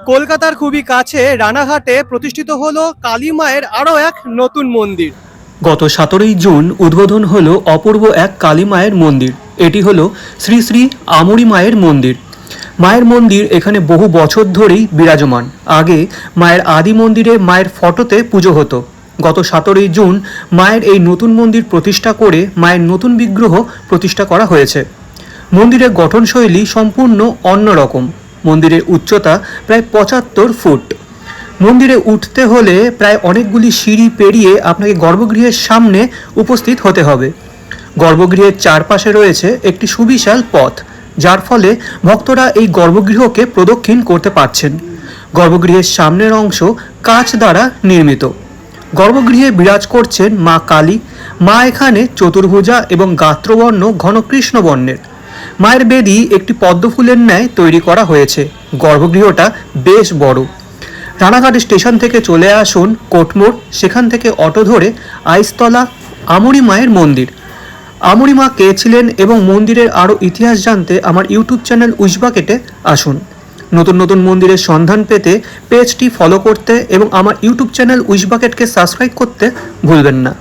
কলকাতার খুবই কাছে রানাঘাটে প্রতিষ্ঠিত হলো কালী মায়ের আরও এক নতুন মন্দির। গত 17ই জুন উদ্বোধন হলো অপূর্ব এক কালী মায়ের মন্দির। এটি হলো শ্রী শ্রী আমরি মায়ের মন্দির। মায়ের মন্দির এখানে বহু বছর ধরেই বিরাজমান। আগে মায়ের আদি মন্দিরে মায়ের ফটোতে পুজো হতো। গত 17ই জুন মায়ের এই নতুন মন্দির প্রতিষ্ঠা করে মায়ের নতুন বিগ্রহ প্রতিষ্ঠা করা হয়েছে। মন্দিরের গঠনশৈলী সম্পূর্ণ অন্যরকম। মন্দিরের উচ্চতা প্রায় 75 ফুট। মন্দিরে উঠতে হলে প্রায় অনেকগুলি সিঁড়ি পেরিয়ে আপনাকে গর্ভগৃহের সামনে উপস্থিত হতে হবে। গর্ভগৃহের চারপাশে রয়েছে একটি সুবিশাল পথ, যার ফলে ভক্তরা এই গর্ভগৃহকে প্রদক্ষিণ করতে পারছেন। গর্ভগৃহের সামনের অংশ কাঁচ দ্বারা নির্মিত। গর্ভগৃহে বিরাজ করছেন মা কালী। মা এখানে চতুর্ভুজা এবং গাত্রবর্ণ ঘন কৃষ্ণ বর্ণের। মায়ের বেদি একটি পদ্মফুলের ন্যায় তৈরি করা হয়েছে। গর্ভগৃহটা বেশ বড়। রানাঘাট স্টেশন থেকে চলে আসুন কোটমোড়, সেখান থেকে অটো ধরে আইসতলা আমরি মায়ের মন্দির। আমরি মা কে ছিলেন এবং মন্দিরের আরও ইতিহাস জানতে আমার ইউটিউব চ্যানেল উইশবাকেটে আসুন। নতুন নতুন মন্দিরের সন্ধান পেতে পেজটি ফলো করতে এবং আমার ইউটিউব চ্যানেল উইশবাকেটকে সাবস্ক্রাইব করতে ভুলবেন না।